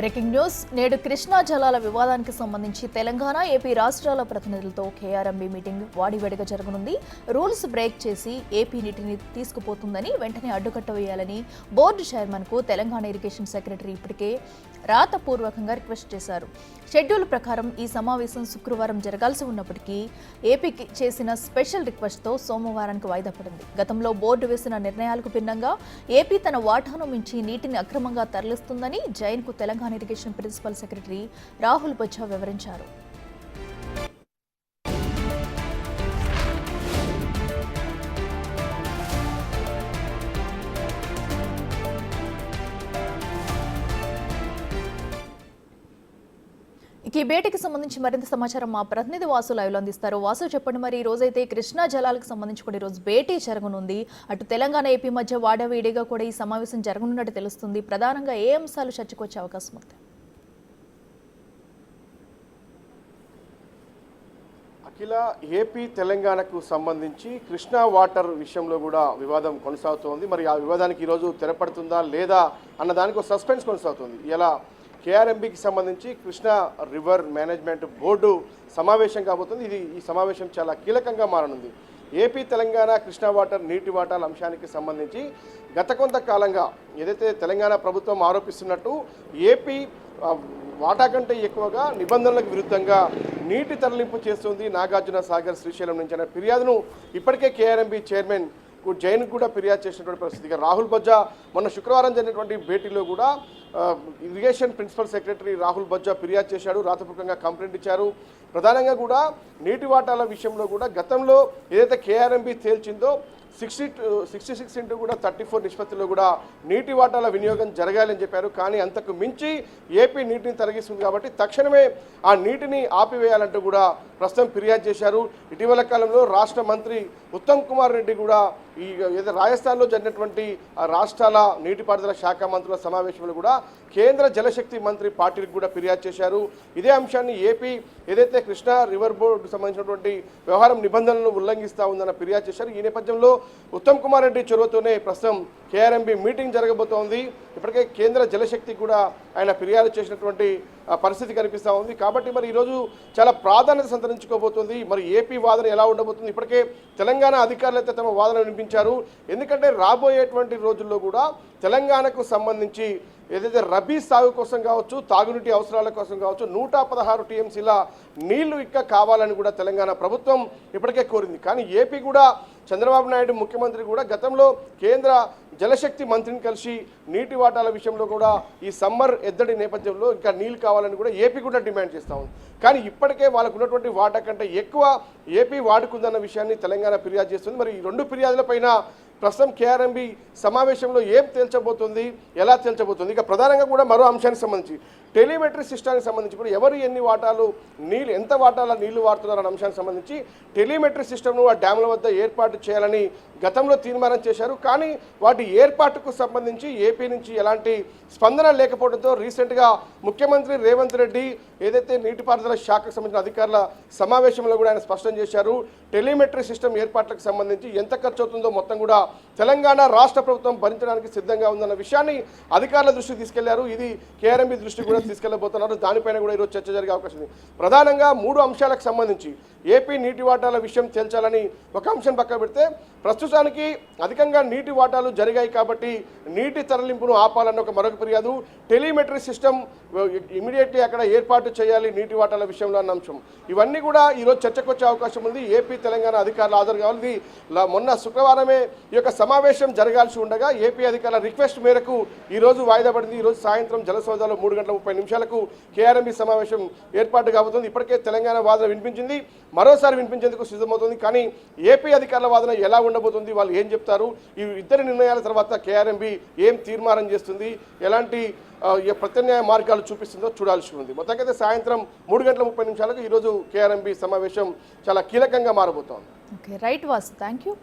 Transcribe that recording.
Breaking news నేడు కృష్ణా జలాల వివాదానికి సంబంధించి తెలంగాణ ఏపీ రాష్ట్రాల ప్రతినిధులతో కేఆర్ఎంబీ మీటింగ్ వాడివేడిగా జరగనుంది. రూల్స్ బ్రేక్ చేసి ఏపీ నీటిని తీసుకుపోతుందని వెంటనే అడ్డుకట్ట వేయాలని బోర్డు చైర్మన్ కు తెలంగాణ ఇరిగేషన్ సెక్రటరీ ఇప్పటికే రాతపూర్వకంగా రిక్వెస్ట్ చేశారు. షెడ్యూల్ ప్రకారం ఈ సమావేశం శుక్రవారం జరగాల్సి ఉన్నప్పటికీ ఏపీకి చేసిన స్పెషల్ రిక్వెస్ట్తో సోమవారానికి వాయిదా పడింది. గతంలో బోర్డు వేసిన నిర్ణయాలకు భిన్నంగా ఏపీ తన వాటాను మించి నీటిని అక్రమంగా తరలిస్తుందని జైన్కు Telangana irrigation principal secretary Rahul Bojja వివరించారు. ఈ భేటీకి సంబంధించి మరింత సమాచారం మా ప్రతినిధి వాసు లైవ్లో అందిస్తారు. వాసు, చెప్పండి, మరి ఈ రోజైతే కృష్ణా జలాలకు సంబంధించి కూడా ఈరోజు భేటీ జరగనుంది. అటు తెలంగాణ ఏపీ మధ్య వాడవేడిగా కూడా ఈ సమావేశం జరగనున్నట్టు తెలుస్తుంది. ప్రధానంగా ఏ అంశాలు చర్చకు వచ్చే అవకాశం ఉంది? అఖిల, ఏపీ తెలంగాణకు సంబంధించి కృష్ణా వాటర్ విషయంలో కూడా వివాదం కొనసాగుతోంది. మరి ఆ వివాదానికి ఈరోజు తెరపడుతుందా లేదా అన్న దానికి ఒక సస్పెన్స్ కొనసాగుతుంది. ఇలా కేఆర్ఎంబీకి సంబంధించి కృష్ణా రివర్ మేనేజ్మెంట్ బోర్డు సమావేశం కాబోతుంది. ఈ సమావేశం చాలా కీలకంగా మారనుంది. ఏపీ తెలంగాణ కృష్ణా వాటర్ నీటి వాటాల అంశానికి సంబంధించి గత కొంతకాలంగా ఏదైతే తెలంగాణ ప్రభుత్వం ఆరోపిస్తున్నట్టు ఏపీ వాటా కంటే ఎక్కువగా నిబంధనలకు విరుద్ధంగా నీటి తరలింపు చేస్తుంది నాగార్జున సాగర్ శ్రీశైలం నుంచి అనే ఫిర్యాదును ఇప్పటికే కేఆర్ఎంబీ చైర్మన్ జైన్ కూడా ఫిర్యాదు చేసినటువంటి పరిస్థితి. రాహుల్ బొజ్జా మొన్న శుక్రవారం జరిగినటువంటి భేటీలో కూడా irrigation principal secretary Rahul Bojja ఫిర్యాదు చేశాడు, రాతపూర్వకంగా కంప్లైంట్ ఇచ్చారు. ప్రధానంగా కూడా నీటి వాటాల విషయంలో కూడా గతంలో ఏదైతే కేఆర్ఎంబీ తేల్చిందో 66:34 నిష్పత్తిలో కూడా నీటి వాటాల వినియోగం జరగాలని చెప్పారు. కానీ అంతకు మించి ఏపీ నీటిని తరలిస్తుంది కాబట్టి తక్షణమే ఆ నీటిని ఆపివేయాలంటూ కూడా ప్రస్తుతం ఫిర్యాదు చేశారు. ఇటీవల కాలంలో రాష్ట్ర మంత్రి ఉత్తమ్ కుమార్ రెడ్డి కూడా ఈ ఏదో రాజస్థాన్లో జరిగినటువంటి రాష్ట్రాల నీటిపారుదల శాఖ మంత్రుల సమావేశంలో కూడా కేంద్ర జలశక్తి మంత్రి పాటిల్కి కూడా ఫిర్యాదు చేశారు. ఇదే అంశాన్ని ఏపీ ఏదైతే కృష్ణా రివర్ బోర్డుకు సంబంధించినటువంటి వ్యవహారం నిబంధనలను ఉల్లంఘిస్తూ ఉందన్న ఫిర్యాదు చేశారు. ఈ నేపథ్యంలో ఉత్తమ్ కుమార్ రెడ్డి చొరవతోనే ప్రస్తుతం కేఆర్ఎంబీ మీటింగ్ జరగబోతోంది. ఇప్పటికే కేంద్ర జలశక్తి కూడా ఆయన ఫిర్యాదు చేసినటువంటి పరిస్థితి కనిపిస్తూ ఉంది. కాబట్టి మరి ఈరోజు చాలా ప్రాధాన్యత సంతరించుకోబోతుంది. మరి ఏపీ వాదన ఎలా ఉండబోతుంది? ఇప్పటికే తెలంగాణ అధికారులు అయితే తమ వాదన వినిపించారు. ఎందుకంటే రాబోయేటువంటి రోజుల్లో కూడా తెలంగాణకు సంబంధించి ఏదైతే రబీ సాగు కోసం కావచ్చు, తాగునీటి అవసరాల కోసం కావచ్చు 116 టీఎంసీల నీళ్లు ఇక్క కావాలని కూడా తెలంగాణ ప్రభుత్వం ఇప్పటికే కోరింది. కానీ ఏపీ కూడా చంద్రబాబు నాయుడు ముఖ్యమంత్రి కూడా గతంలో కేంద్ర జలశక్తి మంత్రిని కలిసి నీటి వాటాల విషయంలో కూడా ఈ సమ్మర్ ఎద్దడి నేపథ్యంలో ఇంకా నీళ్ళు కావాలని కూడా ఏపీ కూడా డిమాండ్ చేస్తూ ఉంది. కానీ ఇప్పటికే వాళ్ళకు ఉన్నటువంటి వాటా కంటే ఎక్కువ ఏపీ వాడుకుందన్న విషయాన్ని తెలంగాణ ఫిర్యాదు చేస్తుంది. మరి ఈ రెండు ఫిర్యాదులపైన ప్రస్తుతం కేఆర్ఎంబీ సమావేశంలో ఏం తేల్చబోతుంది, ఎలా తేల్చబోతుంది? ఇక ప్రధానంగా కూడా మరో అంశానికి సంబంధించి టెలిమెట్రీ సిస్టానికి సంబంధించి కూడా ఎవరు ఎన్ని వాటాలు నీళ్ళు ఎంత వాటాల నీళ్లు వాడుతున్నారన్న అంశానికి సంబంధించి టెలిమెట్రీ సిస్టమ్ను ఆ డ్యాముల వద్ద ఏర్పాటు చేయాలని గతంలో తీర్మానం చేశారు. కానీ వాటి ఏర్పాటుకు సంబంధించి ఏపీ నుంచి ఎలాంటి స్పందన లేకపోవడంతో రీసెంట్గా ముఖ్యమంత్రి రేవంత్ రెడ్డి ఏదైతే నీటిపారుదల శాఖకు సంబంధించిన అధికారుల సమావేశంలో కూడా ఆయన స్పష్టం చేశారు. టెలిమెట్రీ సిస్టమ్ ఏర్పాట్లకు సంబంధించి ఎంత ఖర్చు అవుతుందో మొత్తం కూడా తెలంగాణ రాష్ట్ర ప్రభుత్వం భరించడానికి సిద్ధంగా ఉందన్న విషయాన్ని అధికారుల దృష్టికి తీసుకెళ్లారు. ఇది కేఆర్ఎంబీ దృష్టికి కూడా తీసుకెళ్లబోతున్నారు. దానిపైన కూడా ఈరోజు చర్చ జరిగే అవకాశం ఉంది. ప్రధానంగా 3 అంశాలకు సంబంధించి ఏపీ నీటి వాటాల విషయం తేల్చాలని ఒక అంశం పక్కన పెడితే ప్రస్తుతానికి అధికంగా నీటి వాటాలు జరిగాయి కాబట్టి నీటి తరలింపును ఆపాలన్న ఒక మరొక ఫిర్యాదు, టెలిమెట్రీ సిస్టమ్ ఇమీడియట్లీ అక్కడ ఏర్పాటు చేయాలి నీటి వాటాల విషయంలో అన్న అంశం. ఇవన్నీ కూడా ఈరోజు చర్చకు వచ్చే అవకాశం ఉంది. ఏపీ తెలంగాణ అధికారులు హాజరు కావాలి. మొన్న శుక్రవారమే ఈ యొక్క సమావేశం జరగాల్సి ఉండగా ఏపీ అధికారుల రిక్వెస్ట్ మేరకు ఈరోజు వాయిదా పడింది. ఈరోజు సాయంత్రం జలసౌదాలో 3:30 కేఆర్ఎంబీ సమావేశం ఏర్పాటు కాబోతుంది. ఇప్పటికే తెలంగాణ వాదన వినిపించింది, మరోసారి వినిపించేందుకు సిద్ధమవుతుంది. కానీ ఏపీ అధికారుల వాదన ఎలా ఉండబోతుంది, వాళ్ళు ఏం చెప్తారు, ఈ ఇద్దరి నిర్ణయాల తర్వాత కేఆర్ఎంబీ ఏం తీర్మానం చేస్తుంది, ఎలాంటి ప్రత్యామ్నాయ మార్గాలు చూపిస్తుందో చూడాల్సి ఉంది. మొత్తంకైతే సాయంత్రం 3:30 ఈరోజు కేఆర్ఎంబీ సమావేశం చాలా కీలకంగా మారబోతోంది. Right Vasu, thank you.